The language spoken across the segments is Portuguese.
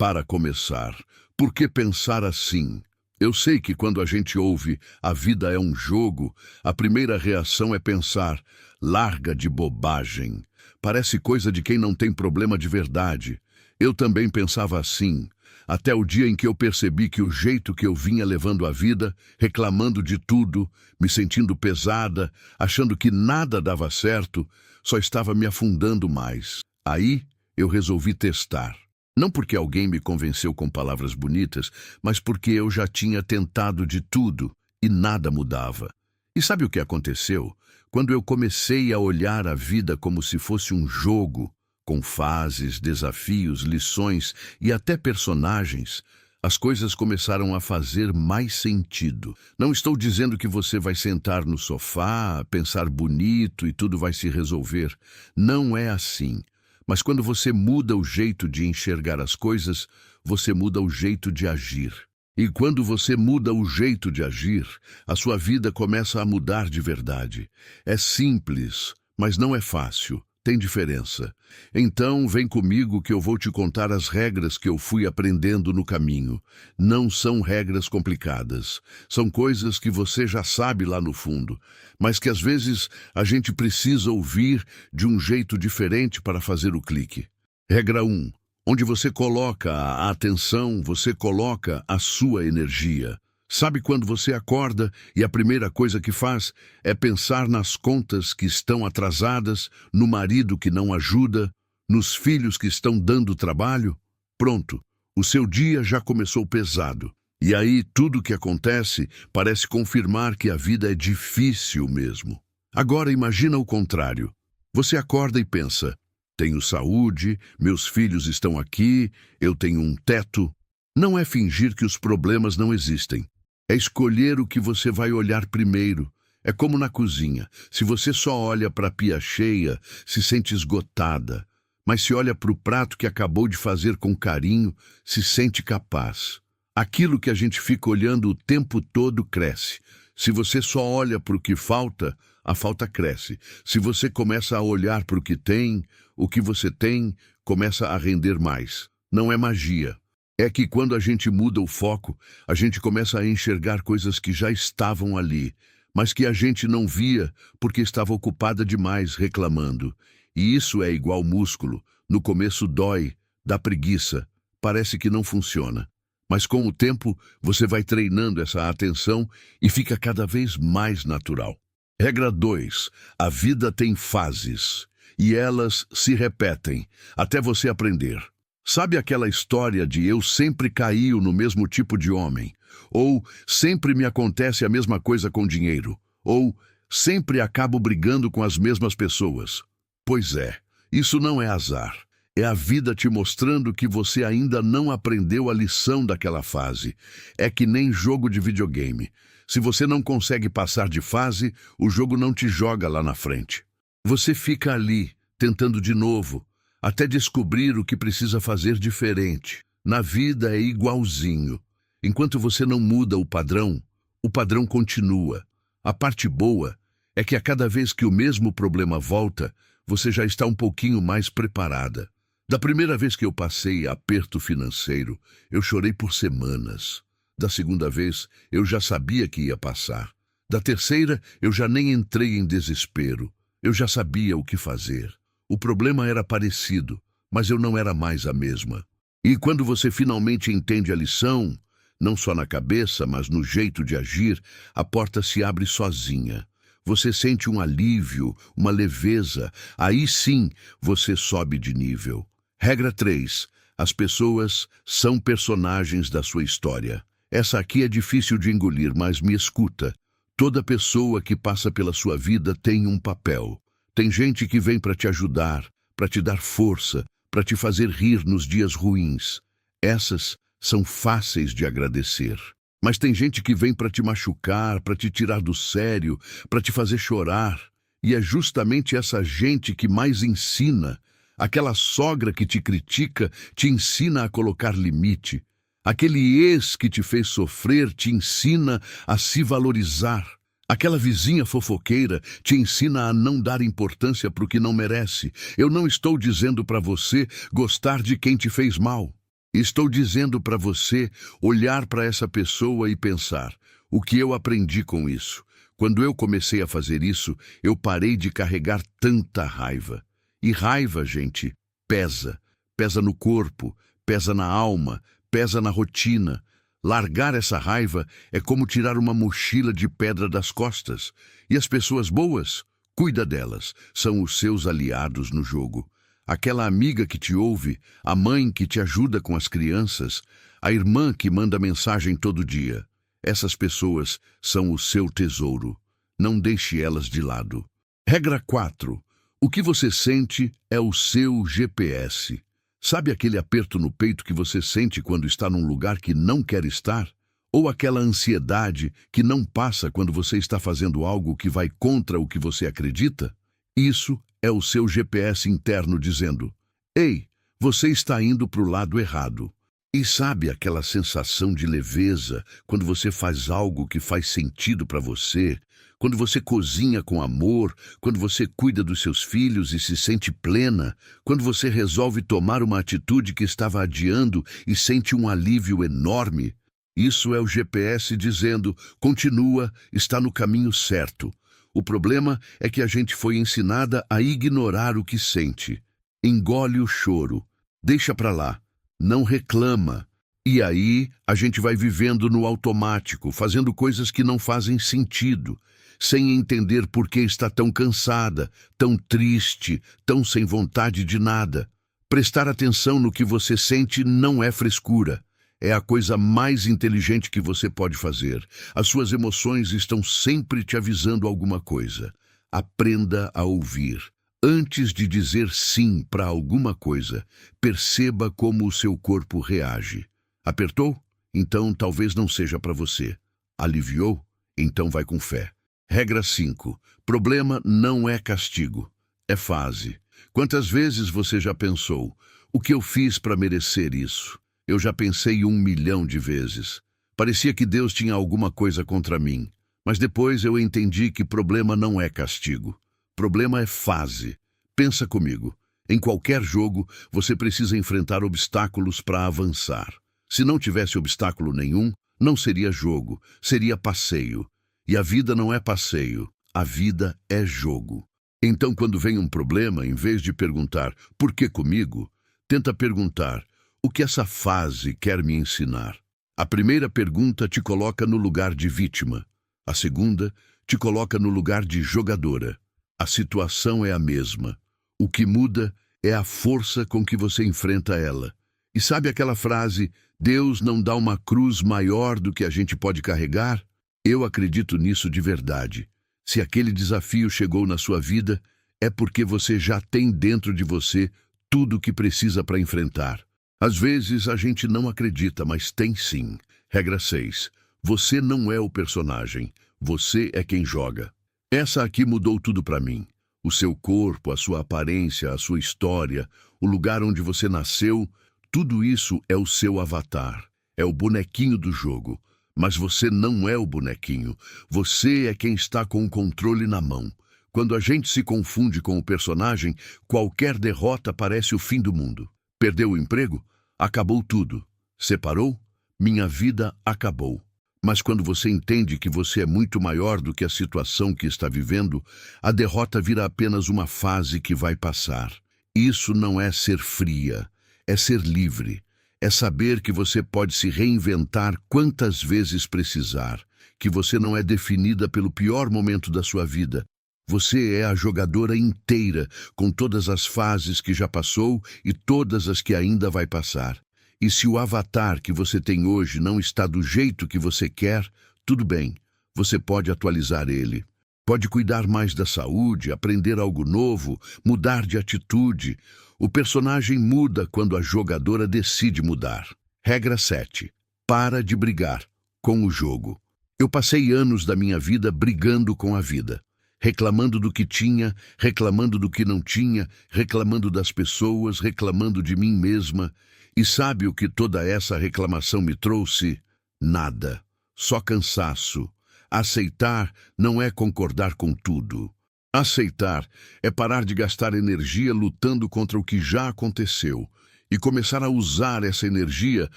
Para começar, por que pensar assim? Eu sei que quando a gente ouve "a vida é um jogo", a primeira reação é pensar "larga de bobagem". Parece coisa de quem não tem problema de verdade. Eu também pensava assim, até o dia em que eu percebi que o jeito que eu vinha levando a vida, reclamando de tudo, me sentindo pesada, achando que nada dava certo, só estava me afundando mais. Aí eu resolvi testar. Não porque alguém me convenceu com palavras bonitas, mas porque eu já tinha tentado de tudo e nada mudava. E sabe o que aconteceu? Quando eu comecei a olhar a vida como se fosse um jogo, com fases, desafios, lições e até personagens, as coisas começaram a fazer mais sentido. Não estou dizendo que você vai sentar no sofá, pensar bonito e tudo vai se resolver. Não é assim. Mas quando você muda o jeito de enxergar as coisas, você muda o jeito de agir. E quando você muda o jeito de agir, a sua vida começa a mudar de verdade. É simples, mas não é fácil. Tem diferença. Então, vem comigo que eu vou te contar as regras que eu fui aprendendo no caminho. Não são regras complicadas. São coisas que você já sabe lá no fundo, mas que às vezes a gente precisa ouvir de um jeito diferente para fazer o clique. Regra 1. Onde você coloca a atenção, você coloca a sua energia. Sabe quando você acorda e a primeira coisa que faz é pensar nas contas que estão atrasadas, no marido que não ajuda, nos filhos que estão dando trabalho? Pronto, o seu dia já começou pesado. E aí tudo que acontece parece confirmar que a vida é difícil mesmo. Agora imagina o contrário. Você acorda e pensa: tenho saúde, meus filhos estão aqui, eu tenho um teto. Não é fingir que os problemas não existem. É escolher o que você vai olhar primeiro. É como na cozinha. Se você só olha para a pia cheia, se sente esgotada. Mas se olha para o prato que acabou de fazer com carinho, se sente capaz. Aquilo que a gente fica olhando o tempo todo cresce. Se você só olha para o que falta, a falta cresce. Se você começa a olhar para o que você tem começa a render mais. Não é magia. É que quando a gente muda o foco, a gente começa a enxergar coisas que já estavam ali, mas que a gente não via porque estava ocupada demais reclamando. E isso é igual músculo. No começo dói, dá preguiça, parece que não funciona. Mas com o tempo, você vai treinando essa atenção e fica cada vez mais natural. Regra 2. A vida tem fases, e elas se repetem até você aprender. Sabe aquela história de "eu sempre caio no mesmo tipo de homem", ou "sempre me acontece a mesma coisa com dinheiro", ou "sempre acabo brigando com as mesmas pessoas"? Pois é, isso não é azar. É a vida te mostrando que você ainda não aprendeu a lição daquela fase. É que nem jogo de videogame. Se você não consegue passar de fase, o jogo não te joga lá na frente. Você fica ali, tentando de novo, até descobrir o que precisa fazer diferente. Na vida é igualzinho. Enquanto você não muda o padrão continua. A parte boa é que a cada vez que o mesmo problema volta, você já está um pouquinho mais preparada. Da primeira vez que eu passei aperto financeiro, eu chorei por semanas. Da segunda vez, eu já sabia que ia passar. Da terceira, eu já nem entrei em desespero. Eu já sabia o que fazer. O problema era parecido, mas eu não era mais a mesma. E quando você finalmente entende a lição, não só na cabeça, mas no jeito de agir, a porta se abre sozinha. Você sente um alívio, uma leveza. Aí sim, você sobe de nível. Regra 3. As pessoas são personagens da sua história. Essa aqui é difícil de engolir, mas me escuta. Toda pessoa que passa pela sua vida tem um papel. Tem gente que vem para te ajudar, para te dar força, para te fazer rir nos dias ruins. Essas são fáceis de agradecer. Mas tem gente que vem para te machucar, para te tirar do sério, para te fazer chorar. E é justamente essa gente que mais ensina. Aquela sogra que te critica te ensina a colocar limite. Aquele ex que te fez sofrer te ensina a se valorizar. Aquela vizinha fofoqueira te ensina a não dar importância para o que não merece. Eu não estou dizendo para você gostar de quem te fez mal. Estou dizendo para você olhar para essa pessoa e pensar: o que eu aprendi com isso? Quando eu comecei a fazer isso, eu parei de carregar tanta raiva. E raiva, gente, pesa. Pesa no corpo, pesa na alma, pesa na rotina. Largar essa raiva é como tirar uma mochila de pedra das costas. E as pessoas boas, cuida delas, são os seus aliados no jogo. Aquela amiga que te ouve, a mãe que te ajuda com as crianças, a irmã que manda mensagem todo dia. Essas pessoas são o seu tesouro. Não deixe elas de lado. Regra 4. O que você sente é o seu GPS. Sabe aquele aperto no peito que você sente quando está num lugar que não quer estar? Ou aquela ansiedade que não passa quando você está fazendo algo que vai contra o que você acredita? Isso é o seu GPS interno dizendo: ei, você está indo para o lado errado. E sabe aquela sensação de leveza quando você faz algo que faz sentido para você? Quando você cozinha com amor, quando você cuida dos seus filhos e se sente plena, quando você resolve tomar uma atitude que estava adiando e sente um alívio enorme? Isso é o GPS dizendo: continua, está no caminho certo. O problema é que a gente foi ensinada a ignorar o que sente. Engole o choro, deixa para lá, não reclama. E aí a gente vai vivendo no automático, fazendo coisas que não fazem sentido, sem entender por que está tão cansada, tão triste, tão sem vontade de nada. Prestar atenção no que você sente não é frescura. É a coisa mais inteligente que você pode fazer. As suas emoções estão sempre te avisando alguma coisa. Aprenda a ouvir. Antes de dizer sim para alguma coisa, perceba como o seu corpo reage. Apertou? Então talvez não seja para você. Aliviou? Então vai com fé. Regra 5. Problema não é castigo, é fase. Quantas vezes você já pensou: o que eu fiz para merecer isso? Eu já pensei 1 milhão de vezes. Parecia que Deus tinha alguma coisa contra mim. Mas depois eu entendi que problema não é castigo. Problema é fase. Pensa comigo. Em qualquer jogo, você precisa enfrentar obstáculos para avançar. Se não tivesse obstáculo nenhum, não seria jogo, seria passeio. E a vida não é passeio, a vida é jogo. Então, quando vem um problema, em vez de perguntar por que comigo, tenta perguntar: o que essa fase quer me ensinar? A primeira pergunta te coloca no lugar de vítima. A segunda te coloca no lugar de jogadora. A situação é a mesma. O que muda é a força com que você enfrenta ela. E sabe aquela frase: Deus não dá uma cruz maior do que a gente pode carregar? Eu acredito nisso de verdade. Se aquele desafio chegou na sua vida, é porque você já tem dentro de você tudo o que precisa para enfrentar. Às vezes a gente não acredita, mas tem sim. Regra 6. Você não é o personagem, você é quem joga. Essa aqui mudou tudo para mim. O seu corpo, a sua aparência, a sua história, o lugar onde você nasceu, tudo isso é o seu avatar. É o bonequinho do jogo. Mas você não é o bonequinho. Você é quem está com o controle na mão. Quando a gente se confunde com o personagem, qualquer derrota parece o fim do mundo. Perdeu o emprego? Acabou tudo. Separou? Minha vida acabou. Mas quando você entende que você é muito maior do que a situação que está vivendo, a derrota vira apenas uma fase que vai passar. Isso não é ser fria, é ser livre. É saber que você pode se reinventar quantas vezes precisar, que você não é definida pelo pior momento da sua vida. Você é a jogadora inteira, com todas as fases que já passou e todas as que ainda vai passar. E se o avatar que você tem hoje não está do jeito que você quer, tudo bem, você pode atualizar ele. Pode cuidar mais da saúde, aprender algo novo, mudar de atitude. O personagem muda quando a jogadora decide mudar. Regra 7. Para de brigar com o jogo. Eu passei anos da minha vida brigando com a vida. Reclamando do que tinha, reclamando do que não tinha, reclamando das pessoas, reclamando de mim mesma. E sabe o que toda essa reclamação me trouxe? Nada. Só cansaço. Aceitar não é concordar com tudo. Aceitar é parar de gastar energia lutando contra o que já aconteceu e começar a usar essa energia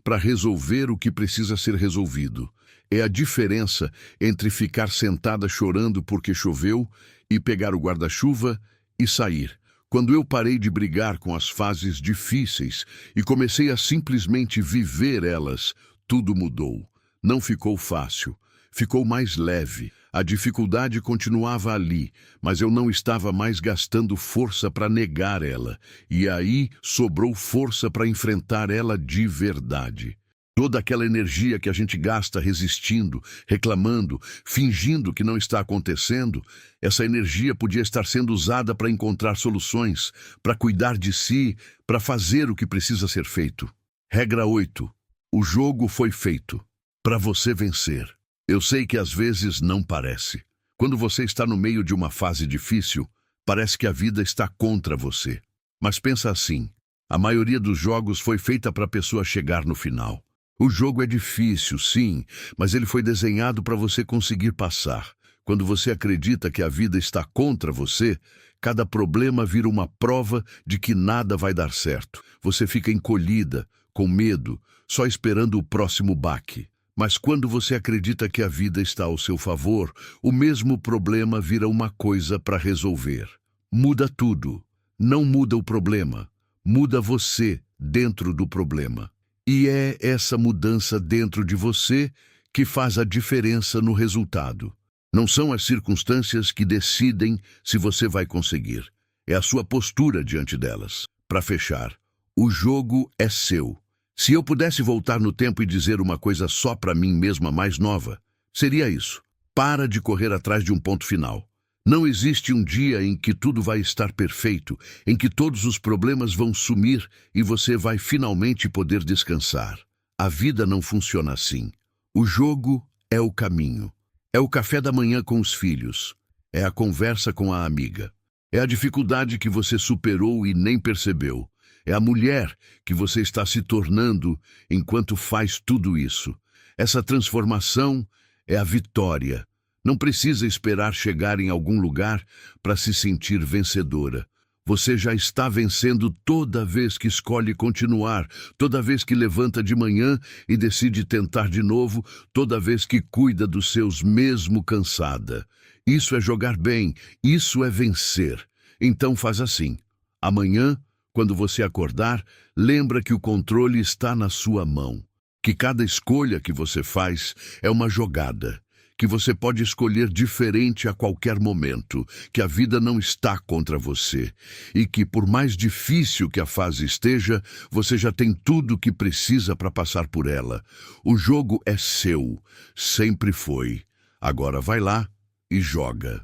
para resolver o que precisa ser resolvido. É a diferença entre ficar sentada chorando porque choveu e pegar o guarda-chuva e sair. Quando eu parei de brigar com as fases difíceis e comecei a simplesmente viver elas, tudo mudou. Não ficou fácil, ficou mais leve. A dificuldade continuava ali, mas eu não estava mais gastando força para negar ela. E aí sobrou força para enfrentar ela de verdade. Toda aquela energia que a gente gasta resistindo, reclamando, fingindo que não está acontecendo, essa energia podia estar sendo usada para encontrar soluções, para cuidar de si, para fazer o que precisa ser feito. Regra 8. O jogo foi feito para você vencer. Eu sei que às vezes não parece. Quando você está no meio de uma fase difícil, parece que a vida está contra você. Mas pensa assim, a maioria dos jogos foi feita para a pessoa chegar no final. O jogo é difícil, sim, mas ele foi desenhado para você conseguir passar. Quando você acredita que a vida está contra você, cada problema vira uma prova de que nada vai dar certo. Você fica encolhida, com medo, só esperando o próximo baque. Mas quando você acredita que a vida está ao seu favor, o mesmo problema vira uma coisa para resolver. Muda tudo. Não muda o problema. Muda você dentro do problema. E é essa mudança dentro de você que faz a diferença no resultado. Não são as circunstâncias que decidem se você vai conseguir. É a sua postura diante delas. Para fechar, o jogo é seu. Se eu pudesse voltar no tempo e dizer uma coisa só para mim mesma mais nova, seria isso. Para de correr atrás de um ponto final. Não existe um dia em que tudo vai estar perfeito, em que todos os problemas vão sumir e você vai finalmente poder descansar. A vida não funciona assim. O jogo é o caminho. É o café da manhã com os filhos. É a conversa com a amiga. É a dificuldade que você superou e nem percebeu. É a mulher que você está se tornando enquanto faz tudo isso. Essa transformação é a vitória. Não precisa esperar chegar em algum lugar para se sentir vencedora. Você já está vencendo toda vez que escolhe continuar, toda vez que levanta de manhã e decide tentar de novo, toda vez que cuida dos seus mesmo cansada. Isso é jogar bem, isso é vencer. Então faz assim. Amanhã, quando você acordar, lembra que o controle está na sua mão, que cada escolha que você faz é uma jogada, que você pode escolher diferente a qualquer momento, que a vida não está contra você e que, por mais difícil que a fase esteja, você já tem tudo o que precisa para passar por ela. O jogo é seu, sempre foi. Agora vai lá e joga.